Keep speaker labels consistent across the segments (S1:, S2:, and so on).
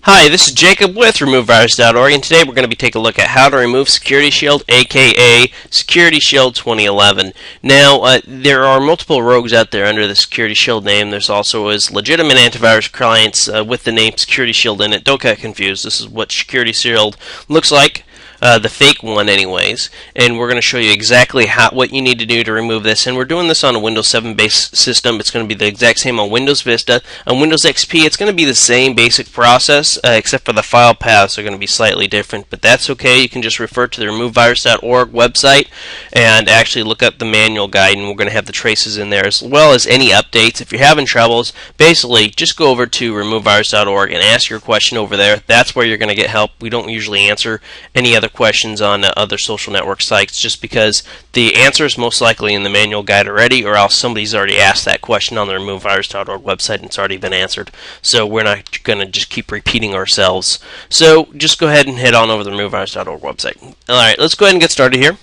S1: Hi, this is Jacob with RemoveVirus.org, and today we're going to be taking a look at how to remove Security Shield, aka Security Shield 2011. Now, there are multiple rogues out there under the Security Shield name. There's also legitimate antivirus clients with the name Security Shield in it. Don't get confused. This is what Security Shield looks like. The fake one anyways, and we're going to show you exactly what you need to do to remove this. And we're doing this on a Windows 7 based system. It's going to be the exact same on Windows Vista. On Windows XP, it's going to be the same basic process, except for the file paths are going to be slightly different, but that's okay. You can just refer to the RemoveVirus.org website and actually look up the manual guide, and we're going to have the traces in there as well as any updates. If you're having troubles, basically just go over to RemoveVirus.org and ask your question over there. That's where you're going to get help. We don't usually answer any other questions on other social network sites, just because the answer is most likely in the manual guide already, or else somebody's already asked that question on the RemoveVirus.org website and it's already been answered. So we're not going to just keep repeating ourselves. So just go ahead and head on over to the RemoveVirus.org website. Alright, let's go ahead and get started here.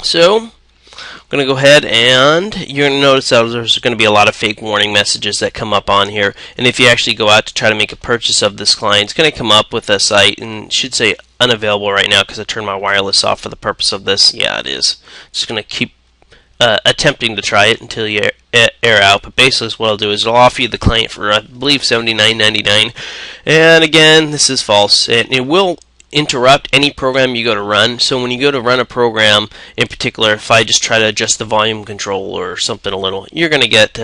S1: So I'm going to go ahead, and you're going to notice that there's going to be a lot of fake warning messages that come up on here. And if you actually go out to try to make a purchase of this client, it's going to come up with a site and it should say unavailable right now because I turned my wireless off for the purpose of this. Yeah, it is. Just going to keep attempting to try it until you air out. But basically what I'll do is it'll offer you the client for I believe $79.99. And again, this is false. And it will interrupt any program you go to run. So when you go to run a program, in particular, if I just try to adjust the volume control or something a little, you're going to get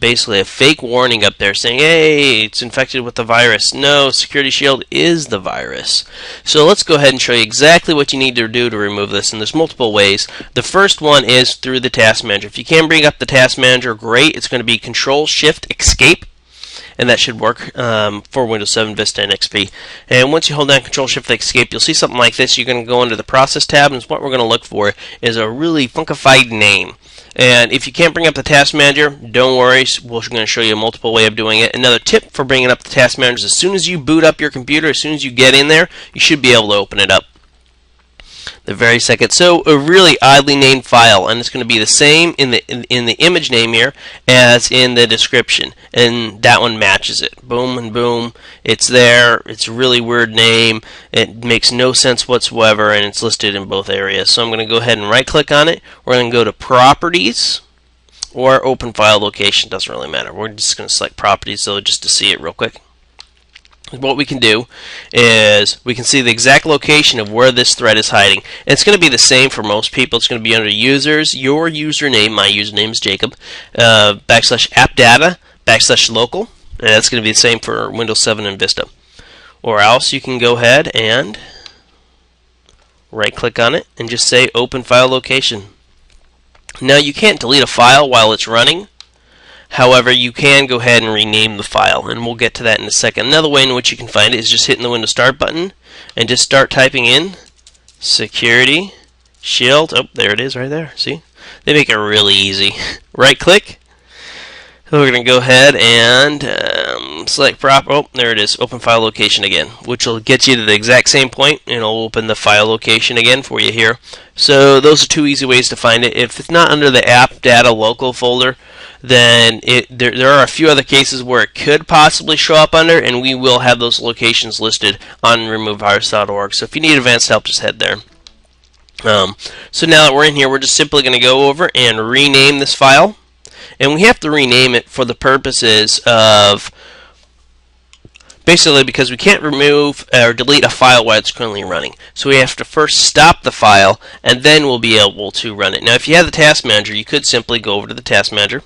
S1: basically a fake warning up there saying, hey, it's infected with the virus. No, Security Shield is the virus. So let's go ahead and show you exactly what you need to do to remove this, and there's multiple ways. The first one is through the Task Manager. If you can bring up the Task Manager, great. It's going to be Control-Shift-Escape, and that should work for Windows 7, Vista, and XP. And once you hold down Control-Shift-Escape, you'll see something like this. You're going to go into the Process tab, and what we're going to look for is a really funkified name. And if you can't bring up the Task Manager, don't worry. We're going to show you a multiple way of doing it. Another tip for bringing up the Task Manager is as soon as you boot up your computer, as soon as you get in there, you should be able to open it up the very second. So a really oddly named file, and it's going to be the same in the image name here as in the description, and that one matches it. Boom and boom, it's there. It's a really weird name. It makes no sense whatsoever, and it's listed in both areas. So I'm going to go ahead and right click on it. We're going to go to Properties or Open File Location. Doesn't really matter. We're just going to select Properties though, just to see it real quick. What we can do is we can see the exact location of where this thread is hiding. And it's going to be the same for most people. It's going to be under Users, your username, my username is Jacob, /appdata, /local, and that's going to be the same for Windows 7 and Vista. Or else you can go ahead and right click on it and just say Open File Location. Now you can't delete a file while it's running. However, you can go ahead and rename the file, and we'll get to that in a second. Another way in which you can find it is just hitting the Windows Start button and just start typing in Security Shield. Oh, there it is right there. See? They make it really easy. Right click. We're going to go ahead and select Oh, there it is. Open File Location again, which will get you to the exact same point, and it'll open the file location again for you here. So those are two easy ways to find it. If it's not under the App Data Local folder, then there are a few other cases where it could possibly show up under, and we will have those locations listed on RemoveVirus.org. So if you need advanced help, just head there. So now that we're in here, we're just simply going to go over and rename this file. And we have to rename it for the purposes of basically because we can't remove or delete a file while it's currently running. So we have to first stop the file, and then we'll be able to run it. Now if you have the Task Manager, you could simply go over to the Task Manager,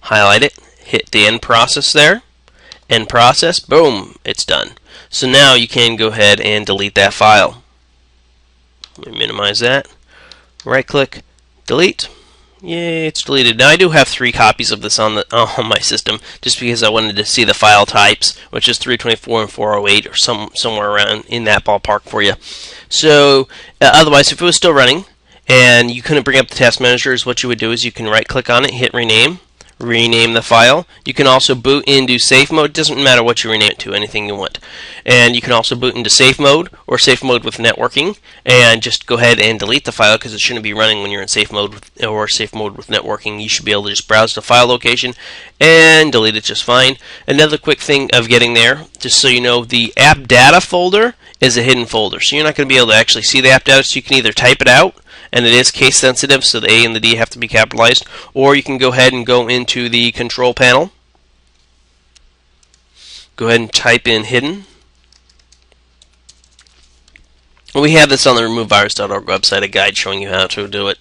S1: highlight it, hit the End Process there, End Process, boom, it's done. So now you can go ahead and delete that file. Let me minimize that. Right click, delete. Yay, it's deleted. Now I do have 3 copies of this on my system, just because I wanted to see the file types, which is 324 and 408, or somewhere around in that ballpark for you. So otherwise, if it was still running and you couldn't bring up the Task Manager, what you would do is you can right click on it, hit rename, rename the file. You can also boot into safe mode. It doesn't matter what you rename it to, anything you want. And you can also boot into safe mode or safe mode with networking, and just go ahead and delete the file because it shouldn't be running when you're in safe mode or safe mode with networking. You should be able to just browse the file location and delete it just fine. Another quick thing of getting there, just so you know, the app data folder is a hidden folder, so you're not going to be able to actually see the app data. So you can either type it out, and it is case sensitive, so the A and the D have to be capitalized, or you can go ahead and go into the control panel. Go ahead and type in hidden. We have this on the removevirus.org website, a guide showing you how to do it.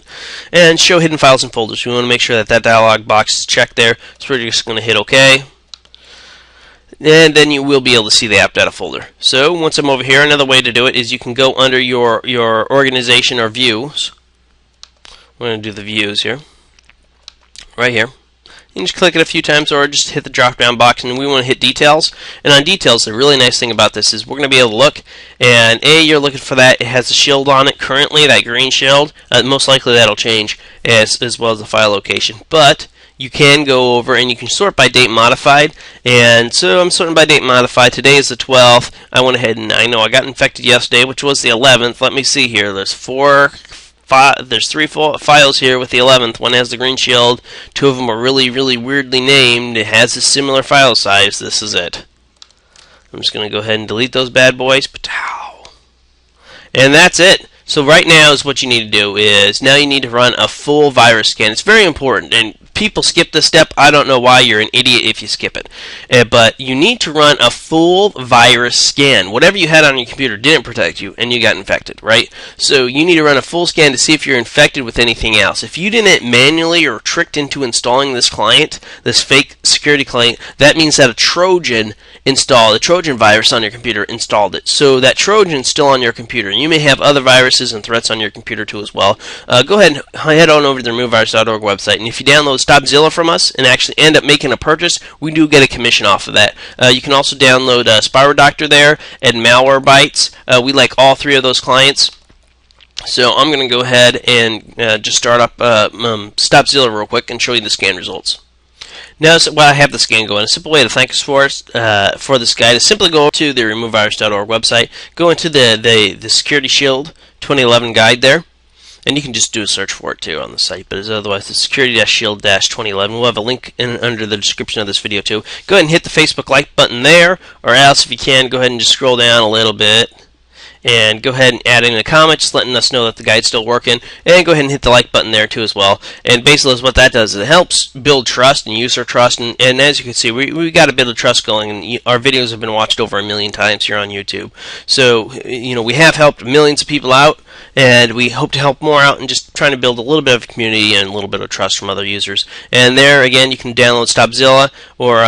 S1: And show hidden files and folders. We want to make sure that that dialog box is checked there, so we're just going to hit OK. And then you will be able to see the app data folder. So once I'm over here, another way to do it is you can go under your organization or views. We're going to do the views here, right here. You can just click it a few times or just hit the drop down box, and we want to hit details. And on details, the really nice thing about this is we're going to be able to look, and you're looking for that. It has a shield on it currently, that green shield. Most likely that'll change as well as the file location. But you can go over and you can sort by date modified, and so I'm sorting by date modified. Today is the 12th. I went ahead and I know I got infected yesterday, which was the 11th. Let me see here. There's three files here with the 11th. One has the green shield. Two of them are really, really weirdly named. It has a similar file size. This is it. I'm just going to go ahead and delete those bad boys. And that's it. So right now is what you need to do is now you need to run a full virus scan. It's very important, and people skip this step. I don't know why. You're an idiot if you skip it. But you need to run a full virus scan. Whatever you had on your computer didn't protect you, and you got infected, right? So you need to run a full scan to see if you're infected with anything else. If you didn't manually or tricked into installing this client, this fake security client, that means that a Trojan installed, a Trojan virus on your computer installed it. So that Trojan's still on your computer. You may have other viruses and threats on your computer too as well. Go ahead and head on over to the removevirus.org website, and if you download StopZilla from us and actually end up making a purchase, we do get a commission off of that. You can also download Spyro Doctor there and Malwarebytes. We like all three of those clients. So I'm going to go ahead and just start up StopZilla real quick and show you the scan results. Now, while I have the scan going, a simple way to thank us for this guide is simply go to the removevirus.org website, go into the Security Shield 2011 guide there, and you can just do a search for it too on the site, but otherwise the Security-Shield-2011. We'll have a link under the description of this video too. Go ahead and hit the Facebook like button there, or else if you can, go ahead and just scroll down a little bit. And go ahead and add in a comment, just letting us know that the guide's still working. And go ahead and hit the like button there too as well. And basically what that does is it helps build trust and user trust. And as you can see, we got a bit of trust going. And our videos have been watched over 1 million times here on YouTube. So, we have helped millions of people out. And we hope to help more out and just trying to build a little bit of a community and a little bit of trust from other users. And there, again, you can download StopZilla or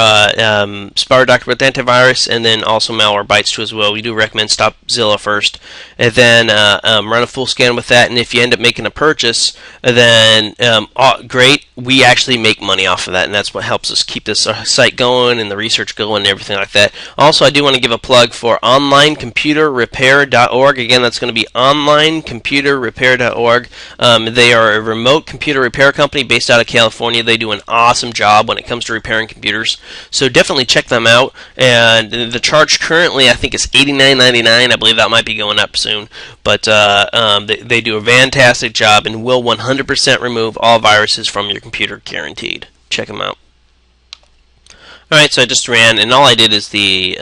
S1: Spyro Doctor with antivirus, and then also Malwarebytes too as well. We do recommend StopZilla first, and then run a full scan with that. And if you end up making a purchase, then great. We actually make money off of that, and that's what helps us keep this site going and the research going and everything like that. Also, I do want to give a plug for onlinecomputerrepair.org. Again, that's going to be onlinecomputerrepair.org. They are a remote computer repair company based out of California. They do an awesome job when it comes to repairing computers. So definitely check them out. And the charge currently, I think, is $89.99. I believe that might be going up soon. But they do a fantastic job and will 100% remove all viruses from your computer, guaranteed. Check them out. Alright, so I just ran, and all I did is the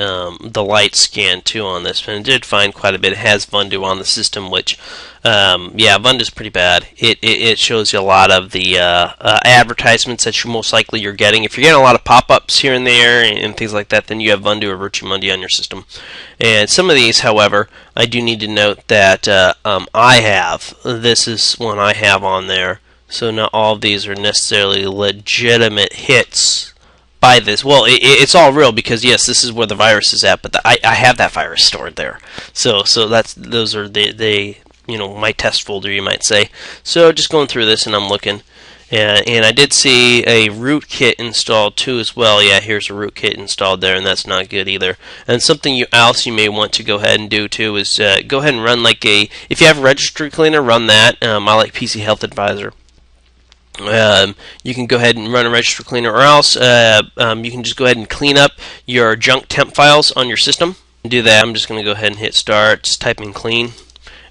S1: light scan too on this, and it did find quite a bit. It has Vundu on the system, which, yeah, Vundu's pretty bad. It shows you a lot of the advertisements that most likely you're getting. If you're getting a lot of pop-ups here and there and things like that, then you have Vundu or Virtumundi on your system. And some of these, however, I do need to note that this is one I have on there, so not all of these are necessarily legitimate hits by this. Well, it's all real because yes, this is where the virus is at, but I have that virus stored there. So those are my test folder, you might say. So just going through this and I'm looking, and I did see a rootkit installed too as well. Yeah, here's a rootkit installed there, and that's not good either. And something else you may want to go ahead and do too is go ahead and run if you have a registry cleaner, run that. I like PC Health Advisor. You can go ahead and run a register cleaner, or else you can just go ahead and clean up your junk temp files on your system. To do that, I'm just going to go ahead and hit start, just type in clean.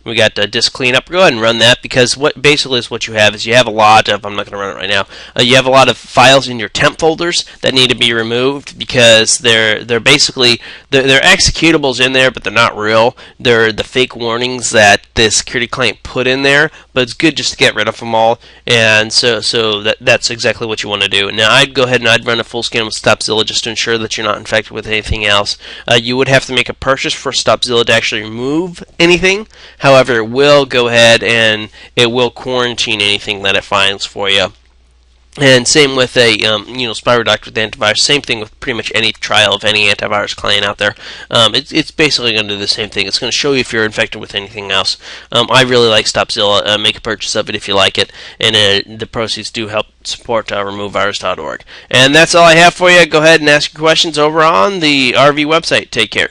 S1: We got disk cleanup. Go ahead and run that, because what basically is what you have is you have a lot of, I'm not going to run it right now, you have a lot of files in your temp folders that need to be removed, because they're basically, they're executables in there, but they're not real. They're the fake warnings that the security client put in there, but it's good just to get rid of them all, and so that's exactly what you want to do. Now, I'd go ahead and I'd run a full scan with Stopzilla just to ensure that you're not infected with anything else. You would have to make a purchase for Stopzilla to actually remove anything. However, it will go ahead and it will quarantine anything that it finds for you. And same with a spyware doctor with antivirus. Same thing with pretty much any trial of any antivirus client out there. It's basically going to do the same thing. It's going to show you if you're infected with anything else. I really like Stopzilla. Make a purchase of it if you like it, and the proceeds do help support removevirus.org. And that's all I have for you. Go ahead and ask your questions over on the RV website. Take care.